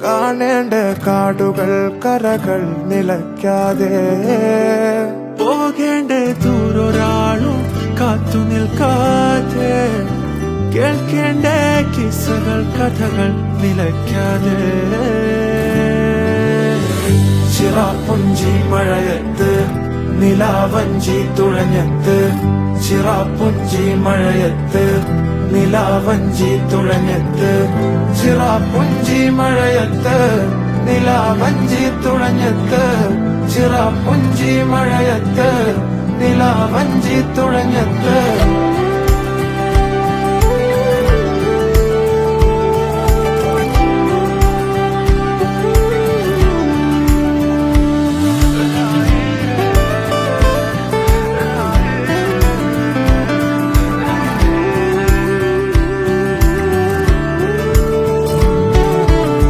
കാണേണ്ട കാടുകൾ കരകൾ നിലയ്ക്കാതെ പോകേണ്ട ദൂരൊരാളും കാത്തു നിൽക്കാതെ കേൾക്കേണ്ട കിസ്സകൾ കഥകൾ നിലയ്ക്കാതെ ചിറാപ്പുഞ്ചി മഴയത്ത് നിലാവഞ്ചി തുഴഞ്ഞത്ത് ചിറാപ്പുഞ്ചി മഴയത്ത് നിലാവഞ്ചി തുഴഞ്ഞത്ത് ചിറാപ്പുഞ്ചി മഴയത്ത് നിലാവഞ്ചി തുഴഞ്ഞത്ത് ചിറാപ്പുഞ്ചി മഴയത്ത് നിലാവഞ്ചി തുഴഞ്ഞത്ത്